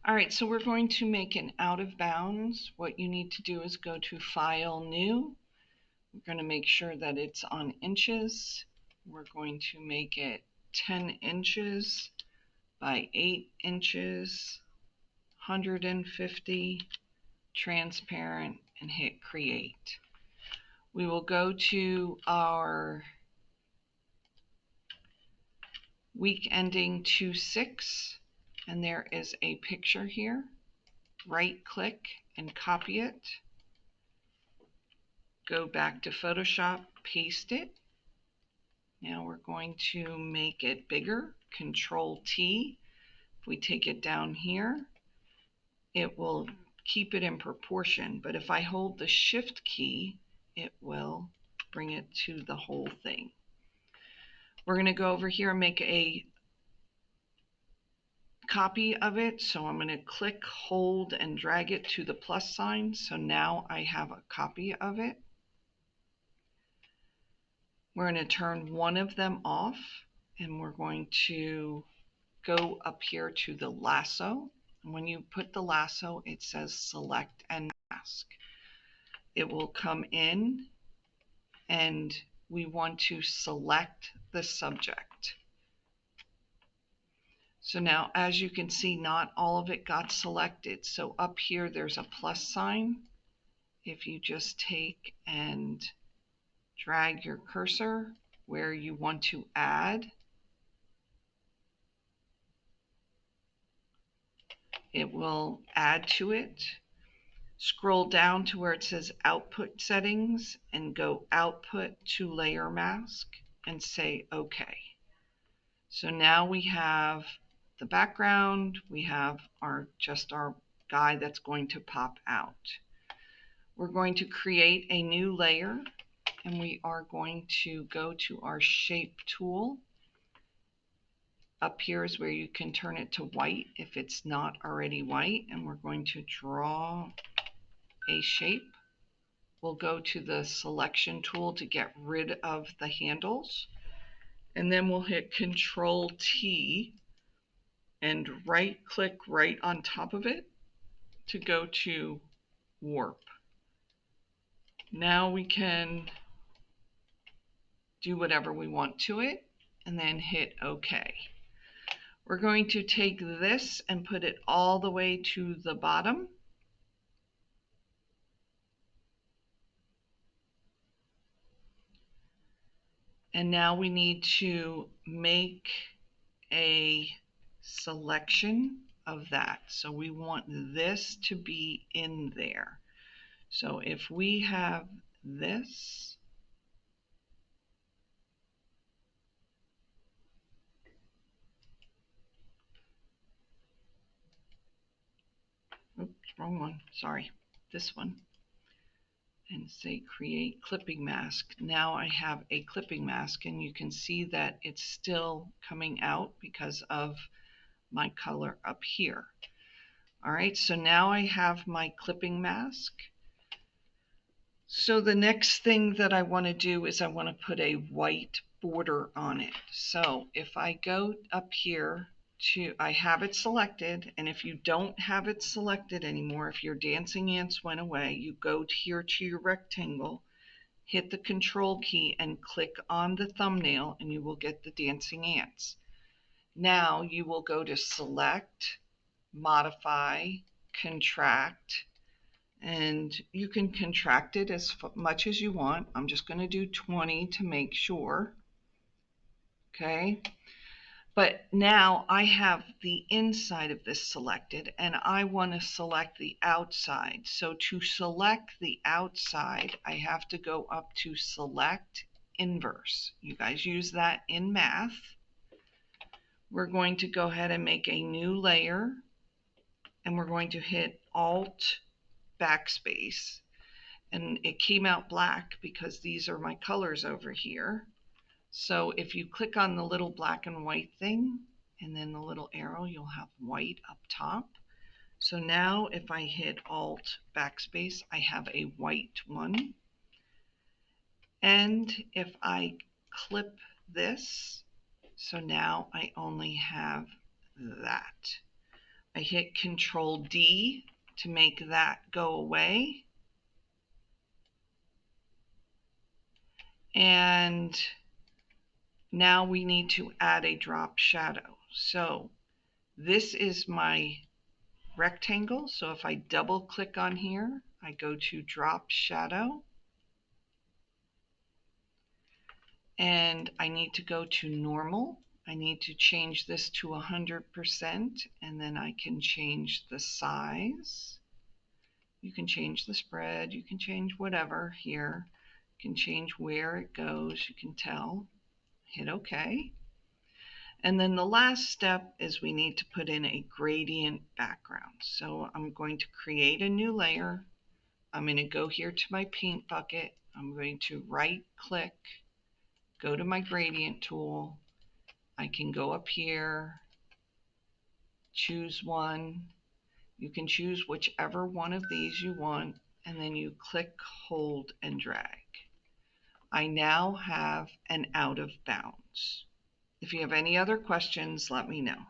All right, so we're going to make an out of bounds. What you need to do is go to File, New. We're going to make sure that it's on inches. We're going to make it 10 inches by 8 inches, 150, transparent, and hit Create. We will go to our week ending 2/6, and there is a picture here. Right click and copy it. Go back to Photoshop, paste it. Now we're going to make it bigger. Control T. If we take it down here, it will keep it in proportion, but if I hold the Shift key, it will bring it to the whole thing. We're going to go over here and make a copy of it. So I'm going to click, hold, and drag it to the plus sign. So now I have a copy of it. We're going to turn one of them off, and we're going to go up here to the lasso. When you put the lasso, it says select and mask. It will come in, and we want to select the subject. So now, as you can see, not all of it got selected. So up here, there's a plus sign. If you just take and drag your cursor where you want to add, it will add to it. Scroll down to where it says output settings and go output to layer mask and say OK. So now we have the background, we have just our guy that's going to pop out. We're going to create a new layer, and we are going to go to our shape tool. Up here is where you can turn it to white if it's not already white, and we're going to draw a shape. We'll go to the selection tool to get rid of the handles, and then we'll hit Control T and right click right on top of it to go to warp. Now we can do whatever we want to it and then hit OK. We're going to take this and put it all the way to the bottom. And now we need to make a selection of that. So we want this to be in there. So if we have this, oops, wrong one, sorry, this one, and say create clipping mask. Now I have a clipping mask, and you can see that it's still coming out because of my color up here. All right, so now I have my clipping mask. So the next thing that I want to do is I want to put a white border on it. So if I go up here to, I have it selected, and if you don't have it selected anymore, if your dancing ants went away, you go here to your rectangle, hit the Control key and click on the thumbnail, and you will get the dancing ants. Now you will go to Select, Modify, Contract, and you can contract it as much as you want. I'm just going to do 20 to make sure. Okay. But now I have the inside of this selected, and I want to select the outside. So to select the outside, I have to go up to Select Inverse. You guys use that in math. We're going to go ahead and make a new layer, and we're going to hit Alt backspace, and it came out black because these are my colors over here. So if you click on the little black and white thing and then the little arrow, you'll have white up top. So now if I hit Alt backspace, I have a white one. And if I clip this, so now I only have that. I hit Control D to make that go away. And now we need to add a drop shadow. So this is my rectangle. So if I double click on here, I go to drop shadow. And I need to go to normal. I need to change this to 100%, and then I can change the size. You can change the spread, you can change whatever here. You can change where it goes, you can tell. Hit OK. And then the last step is we need to put in a gradient background. So I'm going to create a new layer. I'm going to go here to my paint bucket. I'm going to right click, go to my gradient tool. I can go up here, choose one. You can choose whichever one of these you want, and then you click, hold, and drag. I now have an out of bounds. If you have any other questions, let me know.